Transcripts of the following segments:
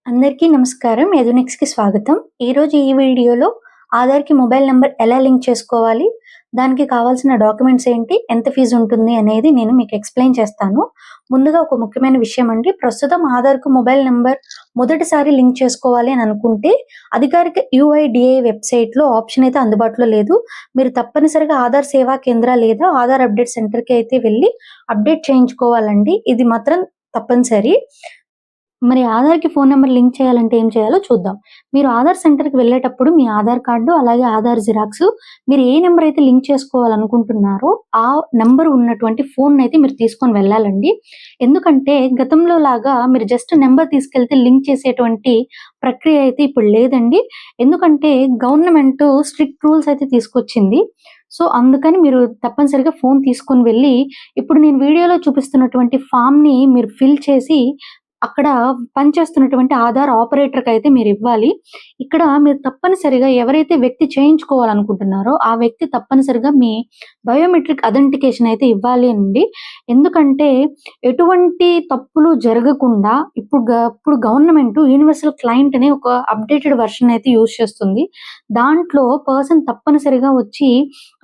అందరికీ నమస్కారం. ఎదునెక్స్‌కి స్వాగతం. ఈరోజు ఈ వీడియోలో ఆధార్‌కి మొబైల్ నంబర్ ఎలా లింక్ చేసుకోవాలి? దానికి కావాల్సిన డాక్యుమెంట్స్ ఏంటి? ఎంత ఫీజు ఉంటుంది అనేది నేను మీకు ఎక్స్‌ప్లెయిన్ చేస్తాను. ముందుగా ఒక ముఖ్యమైన విషయం అండి. ప్రస్తుతం ఆధార్‌కు మొబైల్ నంబర్ మొదటిసారి లింక్ చేసుకోవాలి అని అనుకుంటే అధికారిక యూఐడీఏఐ వెబ్‌సైట్‌లో ఆప్షన్ అయితే అందుబాటులో లేదు. మీరు తప్పనిసరిగా ఆధార్ సేవా కేంద్ర లేదా ఆధార్ అప్డేట్ సెంటర్‌కి అయితే వెళ్లి అప్డేట్ చేయించుకోవాలండి. ఇది మాత్రం తప్పనిసరి. మరి ఆధార్‌కి ఫోన్ నంబర్ లింక్ చేయాలంటే ఏం చేయాలో చూద్దాం. మీరు ఆధార్ సెంటర్‌కి వెళ్ళేటప్పుడు మీ ఆధార్ కార్డు, అలాగే ఆధార్ జిరాక్స్ మీరు ఏ నంబర్ అయితే లింక్ చేసుకోవాలనుకుంటున్నారో ఆ నంబర్ ఉన్నటువంటి ఫోన్‌నైతే మీరు తీసుకొని వెళ్ళాలండి. ఎందుకంటే గతంలో లాగా మీరు జస్ట్ నంబర్ తీసుకెళ్తే లింక్ చేసేటువంటి ప్రక్రియ అయితే ఇప్పుడు లేదండి. ఎందుకంటే గవర్నమెంట్ స్ట్రిక్ట్ రూల్స్ అయితే తీసుకొచ్చింది. సో, అందుకని మీరు తప్పనిసరిగా ఫోన్ తీసుకొని వెళ్ళి ఇప్పుడు నేను వీడియోలో చూపిస్తున్నటువంటి ఫార్మ్‌ని మీరు ఫిల్ చేసి అక్కడ పనిచేస్తున్నటువంటి ఆధార్ ఆపరేటర్‌కైతే మీరివ్వాలి. ఇక్కడ మీరు తప్పనిసరిగా ఎవరైతే వ్యక్తి చేయించుకోవాలనుకుంటున్నారో, ఆ వ్యక్తి తప్పనిసరిగా మీ బయోమెట్రిక్ అథెంటికేషన్ అయితే ఇవ్వాలి అండి. ఎందుకంటే ఎటువంటి తప్పులు జరగకుండా ఇప్పుడు గవర్నమెంట్ యూనివర్సల్ క్లయింట్ అనే ఒక అప్డేటెడ్ వెర్షన్ అయితే యూజ్ చేస్తుంది. దాంట్లో పర్సన్ తప్పనిసరిగా వచ్చి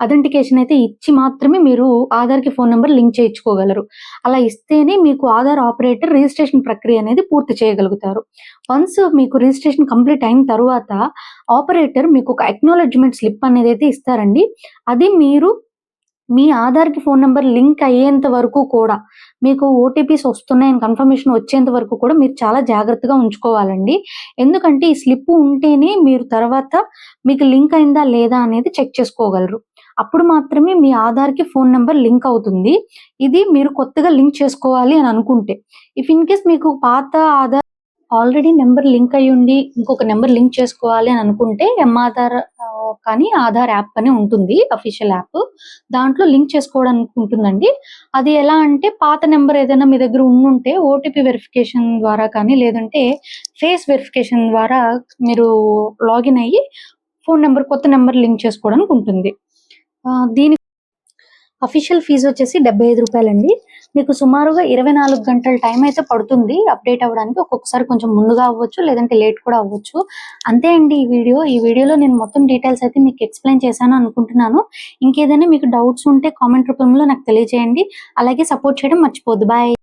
అథెంటికేషన్ అయితే ఇచ్చి మాత్రమే మీరు ఆధార్‌కి ఫోన్ నంబర్ లింక్ చేయించుకోగలరు. అలా ఇస్తేనే మీకు ఆధార్ ఆపరేటర్ రిజిస్ట్రేషన్ ప్రక్రియ అనేది పూర్తి చేయగలుగుతారు. వన్స్ మీకు రిజిస్ట్రేషన్ కంప్లీట్ అయిన తరువాత ఆపరేటర్ మీకు ఒక అక్నాలెడ్జ్‌మెంట్ స్లిప్ అనేదైతే ఇస్తారండి. అది మీరు మీ ఆధార్‌కి ఫోన్ నంబర్ లింక్ అయ్యేంత వరకు కూడా మీకు ఓటీపీస్ వస్తున్నాయని కన్ఫర్మేషన్ వచ్చేంత వరకు కూడా మీరు చాలా జాగ్రత్తగా ఉంచుకోవాలండి. ఎందుకంటే ఈ స్లిప్ ఉంటేనే మీరు తర్వాత మీకు లింక్ అయిందా లేదా అనేది చెక్ చేసుకోగలరు. అప్పుడు మాత్రమే మీ ఆధార్‌కి ఫోన్ నంబర్ లింక్ అవుతుంది. ఇది మీరు కొత్తగా లింక్ చేసుకోవాలి అని అనుకుంటే. ఇఫ్ ఇన్ కేస్ మీకు పాత ఆధార్ ఆల్రెడీ నంబర్ లింక్ అయ్యుండి ఇంకొక నంబర్ లింక్ చేసుకోవాలి అని అనుకుంటే ఆధార్ కానీ ఆధార్ యాప్ అని ఉంటుంది అఫీషియల్ యాప్. దాంట్లో లింక్ చేసుకోవడానికి ఉంటుందండి. అది ఎలా అంటే పాత నంబర్ ఏదైనా మీ దగ్గర ఉండుంటే ఓటీపీ వెరిఫికేషన్ ద్వారా కానీ లేదంటే ఫేస్ వెరిఫికేషన్ ద్వారా మీరు లాగిన్ అయ్యి కొత్త నంబర్ లింక్ చేసుకోవడానికి ఉంటుంది. దీనికి అఫీషియల్ ఫీజు వచ్చేసి రూ. 75 మీకు సుమారుగా 24 గంటల టైం అయితే పడుతుంది అప్డేట్ అవ్వడానికి. ఒక్కొక్కసారి కొంచెం ముందుగా అవ్వచ్చు, లేదంటే లేట్ కూడా అవ్వచ్చు. అంతే అండి ఈ వీడియో. ఈ వీడియోలో నేను మొత్తం డీటెయిల్స్ అయితే మీకు ఎక్స్‌ప్లెయిన్ చేశాను అనుకుంటున్నాను. ఇంకేదైనా మీకు డౌట్స్ ఉంటే కామెంట్ రూపంలో నాకు తెలియజేయండి. అలాగే సపోర్ట్ చేయడం మర్చిపోవద్దు. బాయ్.